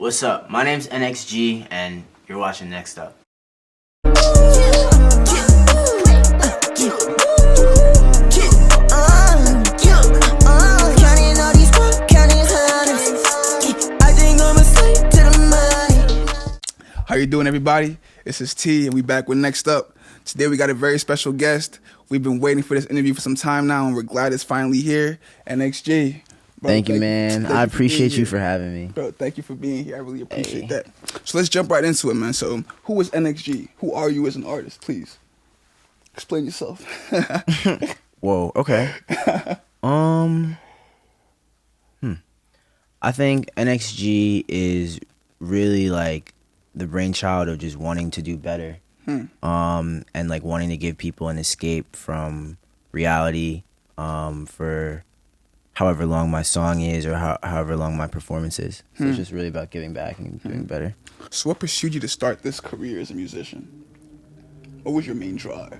What's up? My name's NxG, and you're watching Next Up. How you doing, everybody? This is T, and we back with Next Up. Today we got a very special guest. We've been waiting for this interview for some time now, and we're glad it's finally here. NxG. Bro, thank you, man. I appreciate you for having me. Bro, thank you for being here. I really appreciate that. So let's jump right into it, man. So who is NxG? Who are you as an artist? Please explain yourself. Whoa, okay. I think NxG is really like the brainchild of just wanting to do better. And like wanting to give people an escape from reality for however long my song is or however long my performance is. So it's just really about giving back and doing better. So what pursued you to start this career as a musician? What was your main drive?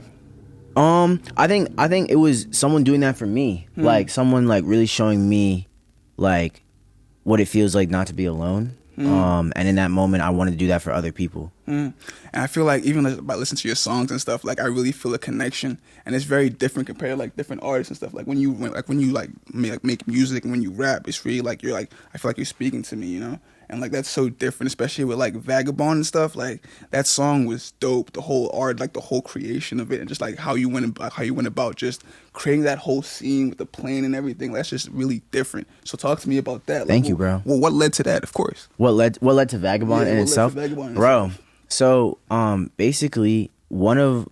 I think it was someone doing that for me. Like someone like really showing me like what it feels like not to be alone. And in that moment, I wanted to do that for other people. And I feel like even by listening to your songs and stuff, like I really feel a connection, and it's very different compared to like different artists and stuff. Like when you make music and when you rap, it's really like I feel like you're speaking to me, you know. And like that's so different, especially with like Vagabond and stuff. Like that song was dope. The whole art, like the whole creation of it, and just like how you went about just creating that whole scene with the plane and everything. That's just really different. So talk to me about that. Thank you, bro. Well, what led to that? Of course. What led to Vagabond in itself, bro? So basically, I've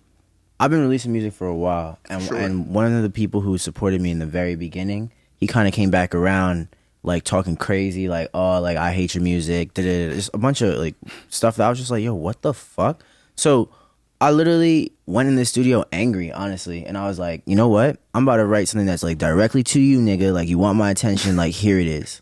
been releasing music for a while, and one of the people who supported me in the very beginning, he kind of came back around. Like talking crazy, like, oh, like I hate your music, just a bunch of like stuff that I was just like, yo, what the fuck? So I literally went in the studio angry, honestly, and I was like, you know what? I'm about to write something that's like directly to you, nigga. Like you want my attention, like here it is,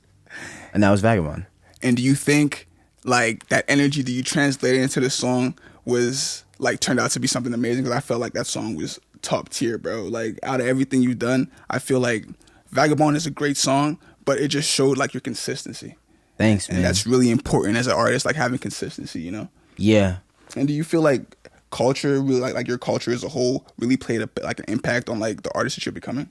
and that was Vagabond. And do you think like that energy that you translated into the song was like turned out to be something amazing? Because I felt like that song was top tier, bro. Like out of everything you've done, I feel like Vagabond is a great song. But it just showed like your consistency. Thanks, man. And that's really important as an artist, like having consistency, you know? Yeah. And do you feel like culture, really like your culture as a whole, really played an impact on like the artist that you're becoming?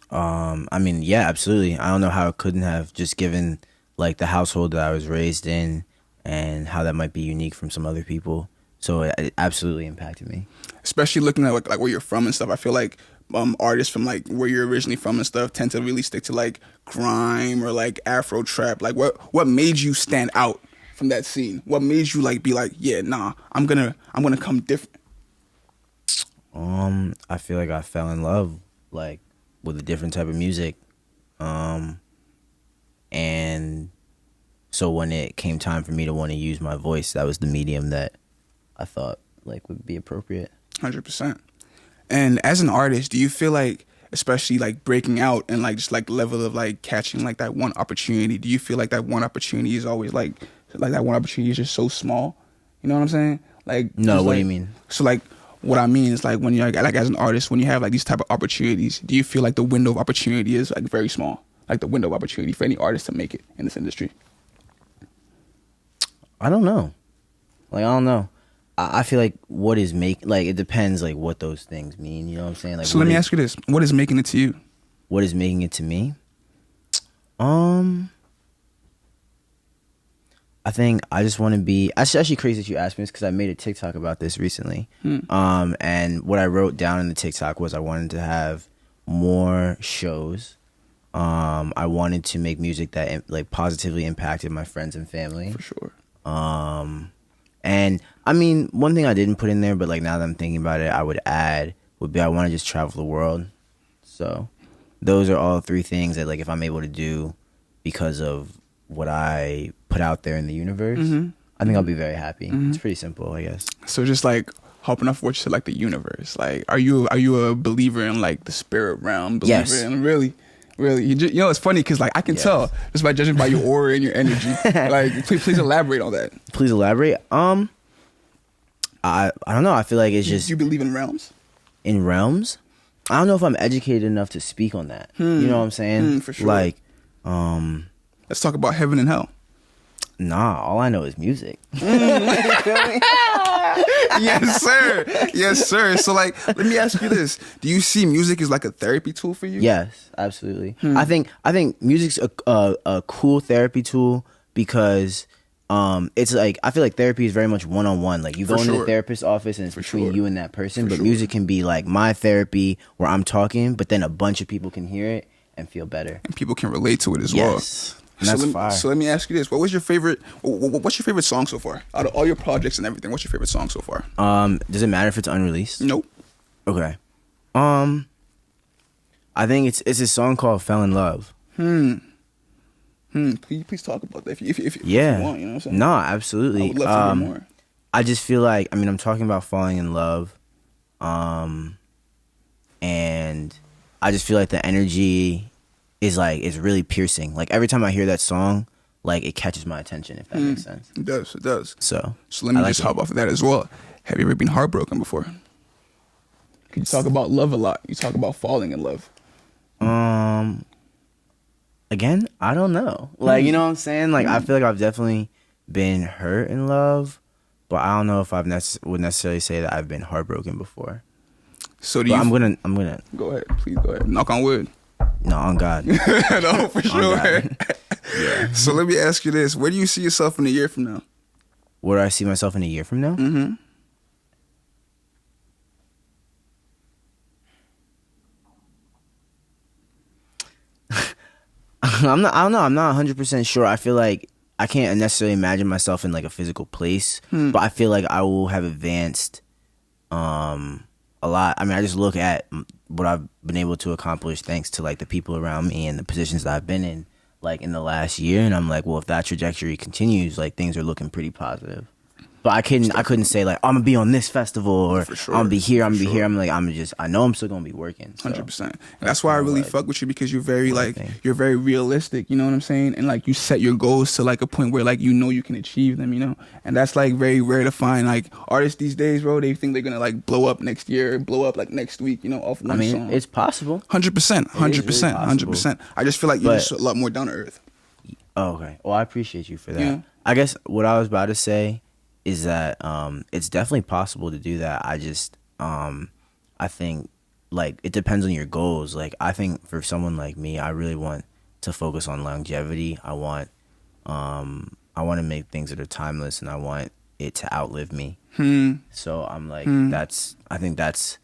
I mean, yeah, absolutely. I don't know how it couldn't have, just given like the household that I was raised in and how that might be unique from some other people. So it absolutely impacted me. Especially looking at like where you're from and stuff. I feel like artists from like where you're originally from and stuff tend to really stick to like grime or like Afro trap. Like what made you stand out from that scene? What made you like be like, yeah, nah, I'm gonna come different? I feel like I fell in love like with a different type of music. And so when it came time for me to want to use my voice, that was the medium that I thought like would be appropriate. 100%. And as an artist, do you feel like, especially like breaking out and like just like level of like catching like that one opportunity, do you feel like that one opportunity is always like that one opportunity is just so small? You know what I'm saying? Like no, what do you mean? So like what I mean is like when you're like as an artist, when you have like these type of opportunities, do you feel like the window of opportunity is like very small? Like the window of opportunity for any artist to make it in this industry? I don't know. Like I don't know. I feel like what is it depends like what those things mean, you know what I'm saying? Like, so let me ask you this. What is making it to you? What is making it to me? I think I just want to be, it's actually crazy that you asked me this because I made a TikTok about this recently. And what I wrote down in the TikTok was I wanted to have more shows. I wanted to make music that like positively impacted my friends and family. For sure. And I mean, one thing I didn't put in there, but like now that I'm thinking about it, I would add would be I want to just travel the world. So those are all three things that like if I'm able to do because of what I put out there in the universe, I think I'll be very happy. It's pretty simple, I guess. So just like hopping off what you said, like the universe. Like, are you a believer in like the spirit realm? Yes. Really? You know, it's funny because like I can tell just by judging by your aura and your energy. Like, please elaborate on that. Please elaborate. I don't know. I feel like it's just. Do you believe in realms? In realms, I don't know if I'm educated enough to speak on that. You know what I'm saying? For sure. Like, let's talk about heaven and hell. Nah, all I know is music. Yes, sir. Yes, sir. So, like, let me ask you this: do you see music as like a therapy tool for you? Yes, absolutely. I think music's a cool therapy tool because it's like I feel like therapy is very much one-on-one. Like you go into the therapist's office and it's between you and that person. But music can be like my therapy where I'm talking, but then a bunch of people can hear it and feel better, and people can relate to it as well. And that's fire. So let me ask you this: what's your favorite song so far out of all your projects and everything? What's your favorite song so far? Does it matter if it's unreleased? Nope. Okay. I think it's a song called "Fell in Love." Please talk about that if you want. You know what I'm saying? No, absolutely. I would love to hear more. I just feel like I'm talking about falling in love, and I just feel like the energy is really piercing. Like every time I hear that song, like it catches my attention. If that makes sense. It does. So let me just hop off of that as well. Have you ever been heartbroken before? You talk about love a lot. You talk about falling in love. Again, I don't know. Like you know what I'm saying? Like I feel like I've definitely been hurt in love, but I don't know if would necessarily say that I've been heartbroken before. So do you? I'm gonna go ahead. Please go ahead. Knock on wood. No, on God. No, for sure. Yeah. So let me ask you this: where do you see yourself in a year from now? Where do I see myself in a year from now? Mm-hmm. I don't know. I'm not 100% sure. I feel like I can't necessarily imagine myself in like a physical place, but I feel like I will have advanced a lot. I just look at what I've been able to accomplish thanks to like the people around me and the positions that I've been in like in the last year, and I'm like, well, if that trajectory continues, like things are looking pretty positive. But I couldn't say like I'm gonna be on this festival or I'm gonna be here. I'm gonna be here. I know I'm still gonna be working. 100%. That's why I really fuck with you, because you're very you're very realistic. You know what I'm saying? And like you set your goals to like a point where like you can achieve them. You know, and that's like very rare to find. Like artists these days, bro, they think they're gonna like blow up next year, blow up like next week. You know, off one song. It's possible. 100%. 100%. I just feel like you're just a lot more down to earth. Oh, okay. Well, I appreciate you for that. Yeah. I guess what I was about to say is that it's definitely possible to do that. I just I think like it depends on your goals. Like I think for someone like me, I really want to focus on longevity. I want to make things that are timeless, and I want it to outlive me. So I'm like I think that's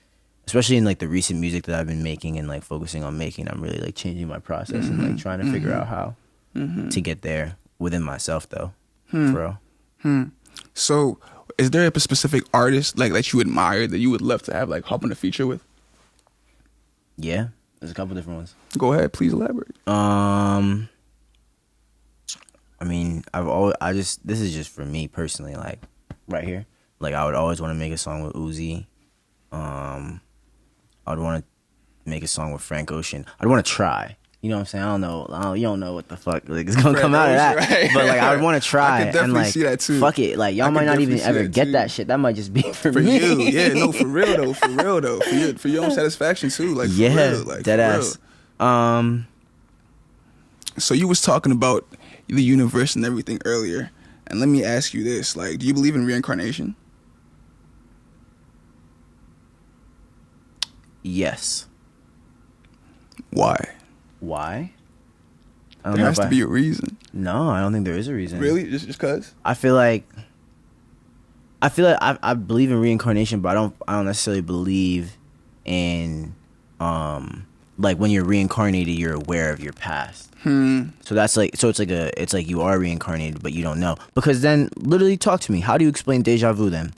especially in like the recent music that I've been making and like focusing on making, I'm really like changing my process and like trying to figure out how to get there within myself though. For real. So, is there a specific artist like that you admire that you would love to have like hop on a feature with? Yeah, there's a couple different ones. Go ahead, please elaborate. This is just for me personally, like right here. Like I would always want to make a song with Uzi. I would want to make a song with Frank Ocean. I'd want to try. You know what I'm saying? I don't know. You don't know what the fuck like is gonna come out of that. Right. But like, I would want to try. I could definitely and, like, see that too. Fuck it. Like y'all might not even ever get that shit. That might just be for me. You. Yeah. No. For real though. For your own satisfaction too. Like yeah. For real. Like dead ass. So you was talking about the universe and everything earlier, and let me ask you this: like, do you believe in reincarnation? Yes. Why? Why? There has to be a reason. No, I don't think there is a reason. Really? Just cause? I feel like I believe in reincarnation, but I don't necessarily believe in like when you're reincarnated, you're aware of your past. So that's like it's like you are reincarnated, but you don't know. Because then, literally, talk to me. How do you explain deja vu then?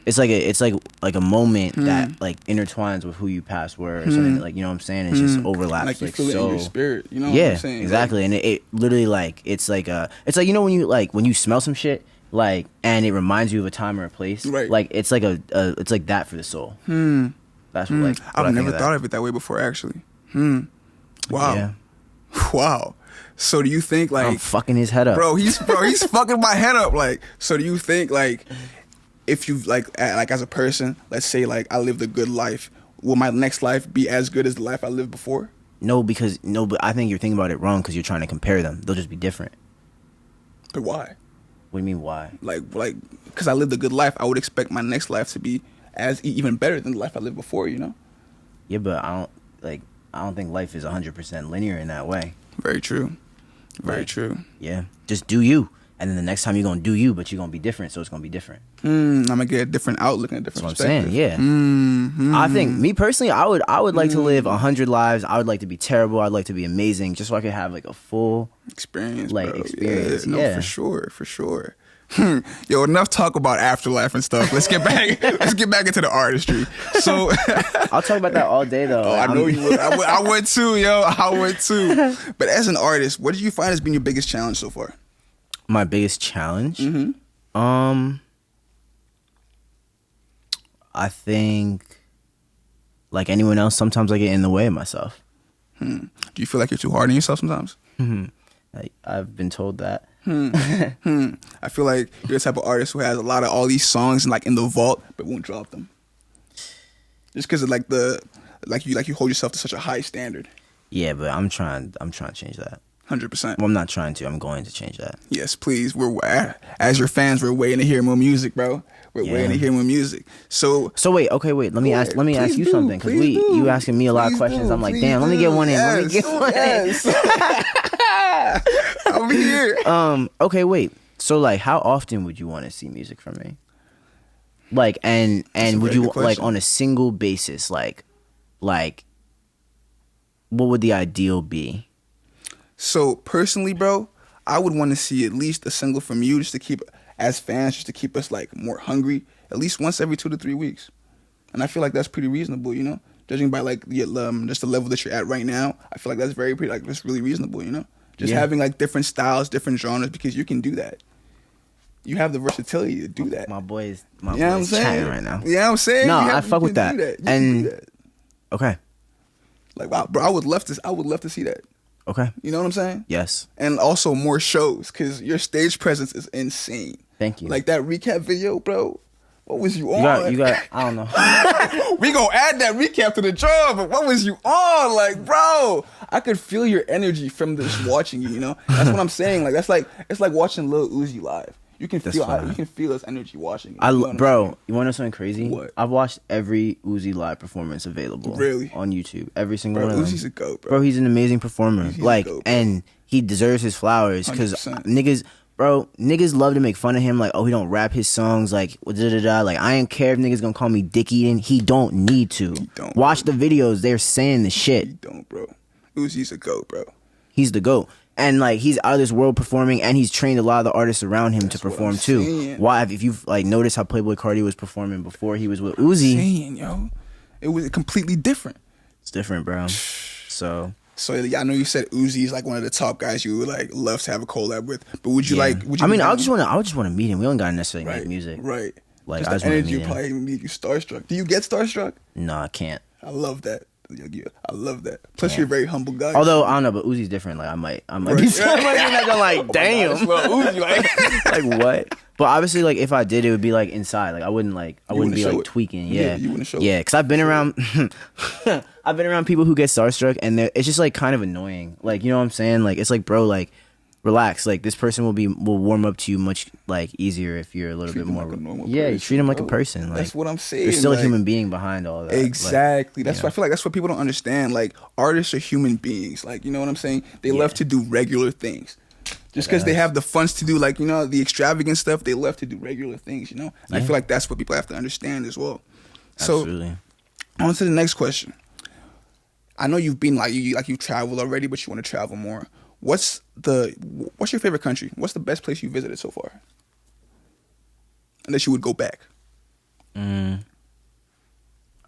It's like a moment that like intertwines with who you past were, or something like, you know what I'm saying? It just overlaps like you feel it in your spirit, you know what I'm saying? Exactly. Like, and it literally like it's like you know when you smell some shit like and it reminds you of a time or a place, right? Like it's like it's like that for the soul. That's what like I've never thought of it that way before actually. Wow. Yeah. Wow. So do you think like I'm fucking his head up, bro? He's fucking my head up. Like, so do you think like if you like as a person, let's say like I lived a good life, will my next life be as good as the life I lived before? but I think you're thinking about it wrong because you're trying to compare them. They'll just be different. But why? What do you mean why? Like, because I lived a good life, I would expect my next life to be even better than the life I lived before. You know? Yeah, but I don't think life is 100% linear in that way. Very true. Very true. Yeah, just do you, and then the next time you're gonna do you, but you're gonna be different, so it's gonna be different. I'm gonna get a different outlook and a different perspective. That's what I'm saying. Yeah. I think me personally, I would like to live 100 lives. I would like to be terrible. I'd like to be amazing, just so I could have like a full experience, bro. Experience. Yeah, no, for sure. Yo, enough talk about afterlife and stuff. Let's get back. Let's get back into the artistry. So I'll talk about that all day, though. Oh, I know you would. I would too, yo. I would too. But as an artist, what did you find has been your biggest challenge so far? My biggest challenge? I think, like anyone else, sometimes I get in the way of myself. Do you feel like you're too hard on yourself sometimes? I've been told that. I feel like you're the type of artist who has a lot of all these songs like in the vault but won't drop them. Just because of like you hold yourself to such a high standard. Yeah, but I'm trying to change that. 100%. Well, I'm not trying to. I'm going to change that. Yes, please. As your fans, we're waiting to hear more music, bro. We're waiting to hear more music. So wait. Okay, wait. Let me ask you something, because you asking me a lot of questions. I'm like, damn. Let me get one in. Let me get one in. I'm here. Okay, wait. So like, how often would you want to see music from me? Like, and would you like on a single basis? Like, what would the ideal be? So personally, bro, I would want to see at least a single from you, just to keep, as fans, just to keep us like more hungry, at least once every 2 to 3 weeks. And I feel like that's pretty reasonable, you know, judging by like just the level that you're at right now. I feel like that's that's really reasonable, you know, just having like different styles, different genres, because you can do that. You have the versatility to do that. My boy's chatting right now. Yeah, I'm saying. No, I fuck with that. Okay. Like, wow, bro, I would love to see that. Okay. You know what I'm saying? Yes. And also more shows, because your stage presence is insane. Thank you. Like that recap video, bro. What was you on? You got, I don't know. We gonna add that recap to the job, but what was you on? Like, bro, I could feel your energy from just watching you, you know? That's what I'm saying. Like, it's like watching Lil Uzi live. You can feel his energy watching. Bro, you want to know something crazy? What? I've watched every Uzi live performance available. Really? On YouTube. Every single one of them. Uzi's a goat, bro. Bro, he's an amazing performer. He's a goat, and he deserves his flowers, because niggas love to make fun of him. Like, oh, he don't rap his songs. Like, da-da-da. Like, I ain't care if niggas gonna call me Dick Eaton. He don't need to. Watch the videos. They're saying the shit. He don't, bro. Uzi's a goat, bro. He's the GOAT. And like, he's out of this world performing, and he's trained a lot of the artists around him to perform too. Why? If you've like noticed how Playboi Carti was performing before he was with Uzi, yo, it was completely different. It's different, bro. So I know you said Uzi is like one of the top guys you would like love to have a collab with, but would you like? Would you? I mean, I just want to meet him. We don't gotta necessarily make music, right? Like, just I just the want energy to meet him. probably make you starstruck. Do you get starstruck? No, I can't. I love that. I love that. Plus, you're a very humble guy. Although I don't know, but Uzi's different. Like, I might be like, damn, Uzi, like what? But obviously, like, if I did, it would be like inside. Like, I wouldn't be like tweaking. Yeah, you wouldn't show. Yeah, because I've been around. I've been around people who get starstruck, and it's just like kind of annoying. Like, you know what I'm saying? Like, it's like, bro, like, relax. Like, this person will warm up to you much like easier if you're a little bit more. Like you treat them like a person. Like, that's what I'm saying. There's still a human being behind all that. Exactly. That's what I feel like. That's what people don't understand. Like, artists are human beings. Like, you know what I'm saying? They love to do regular things. Just because they have the funds to do, like, you know, the extravagant stuff, they love to do regular things, you know? And I feel like that's what people have to understand as well. Absolutely. So, on to the next question. I know you've been, you've traveled already, but you want to travel more. What's your favorite country? What's the best place you visited so far? Unless you would go back. I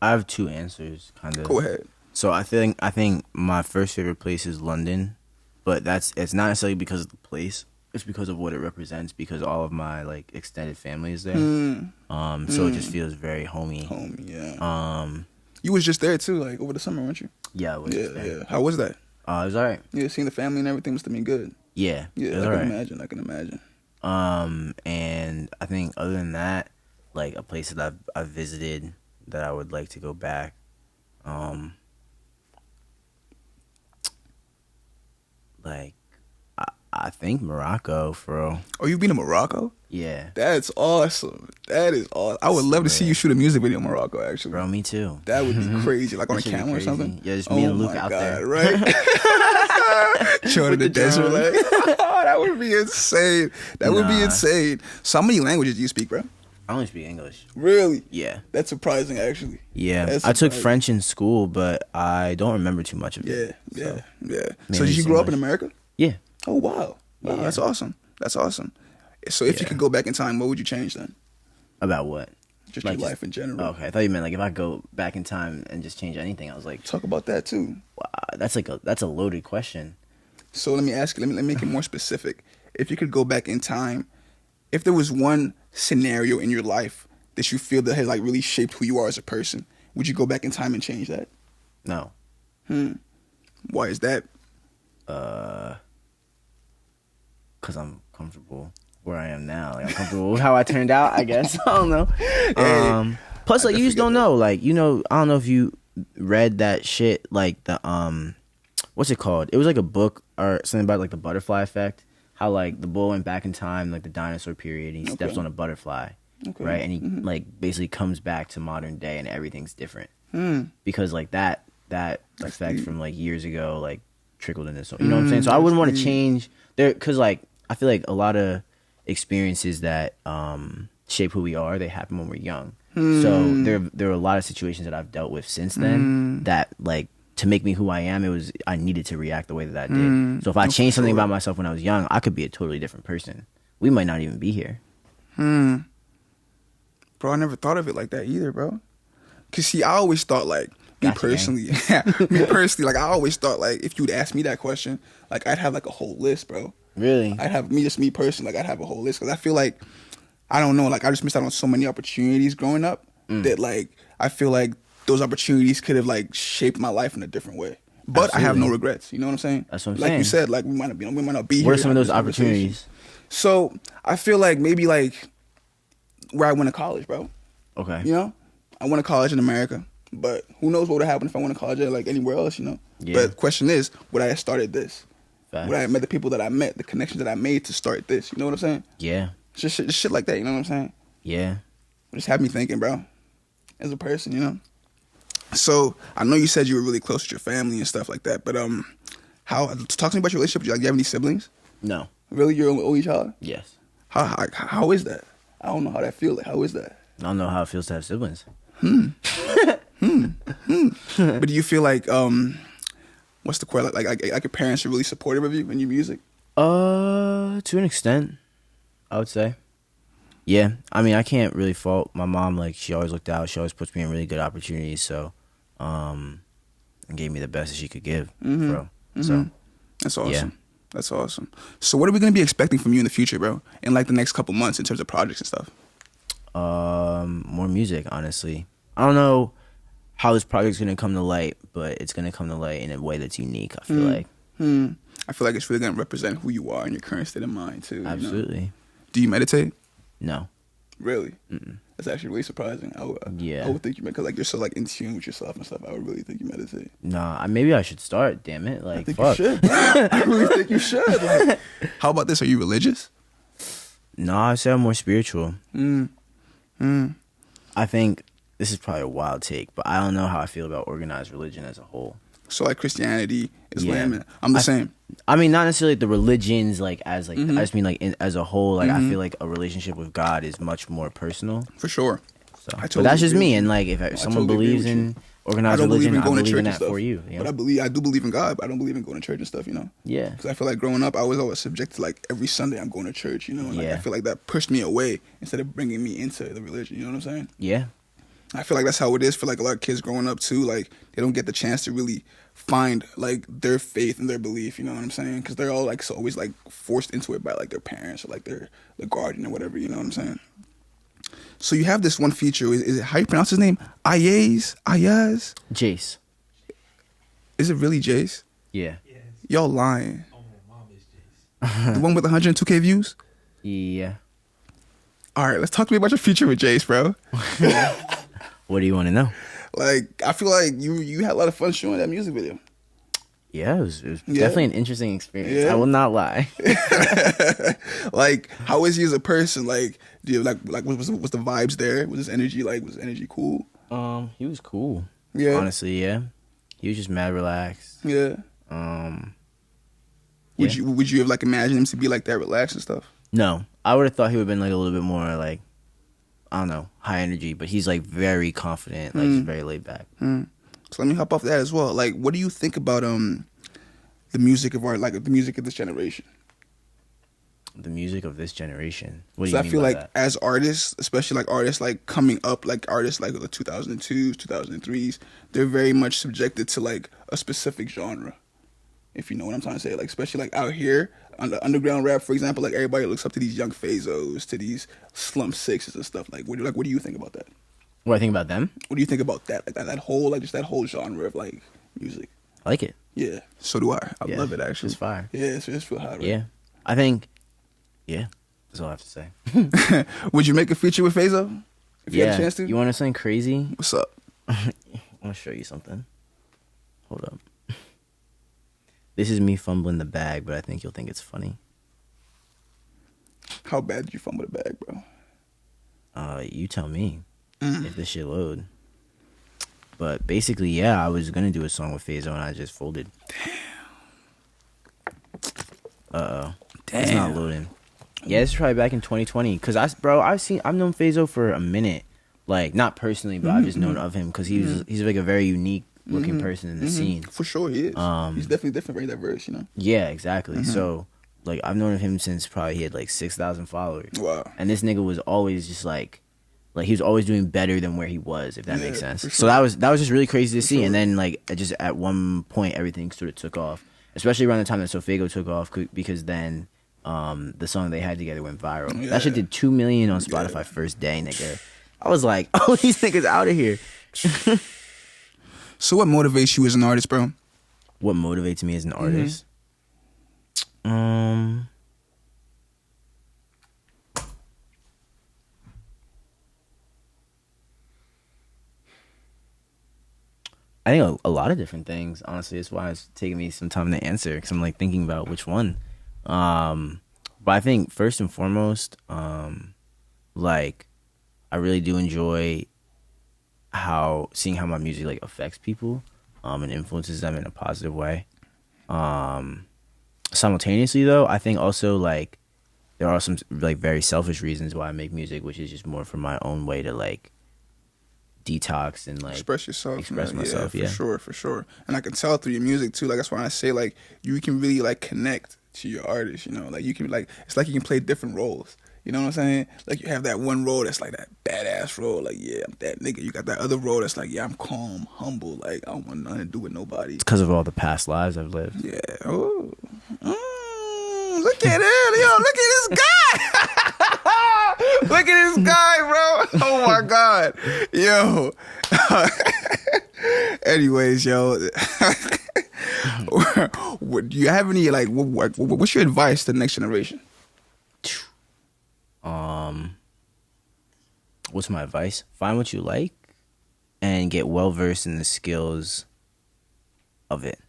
have two answers, kind of. Go ahead. So I think my first favorite place is London, but it's not necessarily because of the place. It's because of what it represents, because all of my like extended family is there. So it just feels very homey. Yeah. You was just there too, like over the summer, weren't you? Yeah, I was there. Yeah. How was that? It was alright. Yeah, seeing the family and everything must have been good. Yeah. Yeah, I can imagine. And I think other than that, like a place that I've visited that I would like to go back. Like, I think Morocco, for real. Oh, you've been to Morocco? Yeah. That's awesome. That is awesome. I would love to see you shoot a music video in Morocco, actually. Bro, me too. That would be crazy. Like on a That should be camera or crazy. something? Yeah, just me and Luke out there. Right? Chilling in the desert. Like, that would be insane. That would be insane. So how many languages do you speak, bro? I only speak English. Really? Yeah. That's surprising, actually. Yeah. I took French in school, but I don't remember too much of it. Yeah. So Mainly did you grow up in English. America? Yeah. Oh, wow. Wow, Yeah. that's awesome. That's awesome. So if you could go back in time, what would you change then? About what? Just Like, your life in general. Oh, okay, I thought you meant like if I go back in time and just change anything. I was like, Talk about that too. wow, that's a loaded question. So let me ask you, let me make it more specific. If you could go back in time, if there was one scenario in your life that you feel that has like really shaped who you are as a person, would you go back in time and change that? No. Why is that? Because I'm comfortable where I am now. Like, I'm comfortable with how I turned out, I guess. I don't know. Plus, like, you just don't know. Like, you know, I don't know if you read that shit, like the what's it called? It was like a book or something about like the butterfly effect. How like the bull went back in time, like the dinosaur period, and he steps on a butterfly, right? And he like basically comes back to modern day, and everything's different because like that effect from like years ago like trickled into so you know what I'm saying. So I wouldn't want to change there because like I feel like a lot of experiences that shape who we are, they happen when we're young. So there are a lot of situations that I've dealt with since then that like to make me who I am, I needed to react the way that I did. So if I changed something about myself when I was young, I could be a totally different person. We might not even be here. Bro, I never thought of it like that either, bro. Cause see, I always thought like me personally, like I always thought like if you'd ask me that question, like I'd have like a whole list, bro. Really? I'd have me personally, like I'd have a whole list because I feel like I don't know, like I just missed out on so many opportunities growing up that like I feel like those opportunities could have like shaped my life in a different way. But I have no regrets. You know what I'm saying? That's what I'm like saying. You said, like we might not be here. What are some of those opportunities? So I feel like maybe like where I went to college, bro. Okay. You know, I went to college in America, but who knows what would have happened if I went to college like anywhere else? You know. Yeah. But the question is, would I have started this? Facts. Would I have met the people that I met, the connections that I made to start this? You know what I'm saying? Yeah. Just shit like that. You know what I'm saying? Yeah. Just had me thinking, bro, as a person, you know. So I know you said you were really close with your family and stuff like that, but how? Talk to me about your relationship. Do you have any siblings? No. Really, you're an only child? Yes. How is that? I don't know how that feels. Like, how is that? I don't know how it feels to have siblings. But do you feel like what's the quote? Like your parents are really supportive of you and your music? To an extent, I would say. Yeah, I mean, I can't really fault my mom. Like, she always looked out. She always puts me in really good opportunities. So, and gave me the best that she could give, bro. So, that's awesome. Yeah. That's awesome. So, what are we gonna be expecting from you in the future, bro? In like the next couple months, in terms of projects and stuff. More music, honestly. I don't know how this project's gonna come to light, but it's gonna come to light in a way that's unique. I feel like. I feel like it's really gonna represent who you are and your current state of mind too. Absolutely. You know? Do you meditate? No. Really? That's actually really surprising. I would think you because like you're so like in tune with yourself and stuff. I would really think you meditate. Nah, maybe I should start. Damn it! Like, I think fuck. you should. I really think you should. Like, how about this? Are you religious? No, I say I'm more spiritual. I think this is probably a wild take, but I don't know how I feel about organized religion as a whole. So like Christianity, Islam, I'm the same. I mean, not necessarily the religions, like as like I just mean like as a whole. Like I feel like a relationship with God is much more personal. For sure. So, but that's just me. And like if someone totally believes in organized religion, I believe in that for you. But I do believe in God, but I don't believe in going to church and stuff. You know. Yeah. Because I feel like growing up, I was always subject to like every Sunday I'm going to church. You know. And like, I feel like that pushed me away instead of bringing me into the religion. You know what I'm saying? Yeah. I feel like that's how it is for like a lot of kids growing up too. Like they don't get the chance to really find like their faith and their belief. You know what I'm saying? Because they're all like so always like forced into it by like their parents or like their guardian or whatever. You know what I'm saying? So you have this one feature. Is it how you pronounce his name? iayze? Jace. Is it really Jace? Yeah. Yes. Y'all lying. Oh, my mom is Jace. The one with 102K views? Yeah. All right, let's talk to me about your feature with Jace, bro. What do you want to know? Like, I feel like you had a lot of fun showing that music video. Yeah, it was definitely an interesting experience. Yeah. I will not lie. Like, how is he as a person? Like, do you like was the vibes there? Was his energy like? Was his energy cool? He was cool. Yeah. Honestly, yeah. He was just mad relaxed. Yeah. Would you have like imagined him to be like that relaxed and stuff? No, I would have thought he would have been like a little bit more like, I don't know, high energy. But he's like very confident, like just very laid back. So let me hop off that as well. Like, what do you think about the music of our the music of this generation? The music of this generation. What do So you I mean feel by like that? as artists, especially like artists like coming up, like artists like the 2002s, 2003s, they're very much subjected to like a specific genre. If you know what I'm trying to say, like especially like out here on the underground rap, for example, like everybody looks up to these young Fazos, to these Slump Sixes and stuff. Like, what do you think about that? What I think about them? What do you think about that? Like that whole just that whole genre of like music. I like it. Yeah, so do I. I Yeah, love it actually. It's fire. Yeah, it's feel hot. Right? Yeah, I think. Yeah, that's all I have to say. Would you make a feature with Fazo if you had a chance to? You want to something crazy? What's up? I want to show you something. Hold up. This is me fumbling the bag, but I think you'll think it's funny. How bad did you fumble the bag, bro? You tell me if this shit load. But basically, yeah, I was gonna do a song with Fazo and I just folded. Damn. It's not loading. Yeah, this is probably back in 2020. Cause I've known Fazo for a minute, like not personally, but I've just known of him because he's like a very unique looking person in the scene. For sure, he is. He's definitely different, very diverse, you know. Yeah, exactly. So like I've known of him since probably he had like 6,000 followers. Wow. And this nigga was always just like he was always doing better than where he was, if that makes sense. for So that was just really crazy to see. And then like just at one point everything sort of took off, especially around the time that Sofego took off because then the song they had together went viral. Yeah. That shit did 2 million on Spotify first day, nigga. I was like, oh, these niggas out of here. So what motivates you as an artist, bro? What motivates me as an artist? I think a lot of different things. Honestly, that's why it's taking me some time to answer because I'm like thinking about which one. But I think first and foremost, like I really do enjoy seeing how my music like affects people, and influences them in a positive way. Simultaneously though, I think also like there are some like very selfish reasons why I make music, which is just more for my own way to like detox and like Express yourself. express man. myself. Yeah, for sure. And I can tell through your music too. Like that's why I say like you can really like connect to your artist. You know, like you can like it's like you can play different roles. You know what I'm saying? Like you have that one role that's like that badass role. Like yeah, I'm that nigga. You got that other role that's like yeah, I'm calm, humble. Like I don't want nothing to do with nobody. It's because of all the past lives I've lived. Yeah. Oh. Look at it, yo! Look at this guy! Look at this guy, bro! Oh my god, yo! Anyways, yo, do you have any like? What's your advice to the next generation? What's my advice? Find what you like and get well versed in the skills of it.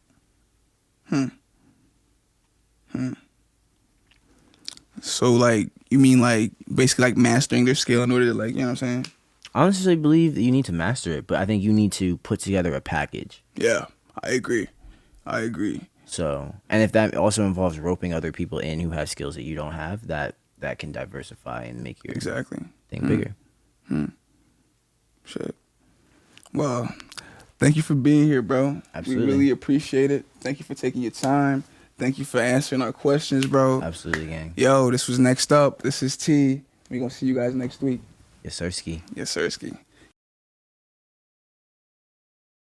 So like, you mean like basically like mastering their skill in order to like, you know what I'm saying? I honestly believe that you need to master it, but I think you need to put together a package. Yeah, I agree. So, and if that also involves roping other people in who have skills that you don't have, that can diversify and make your thing bigger. Shit. Well, thank you for being here, bro. Absolutely. We really appreciate it. Thank you for taking your time. Thank you for answering our questions, bro. Absolutely, gang. Yo, this was Next Up. This is T. We're going to see you guys next week. Yes, sirski. Yes, sirski.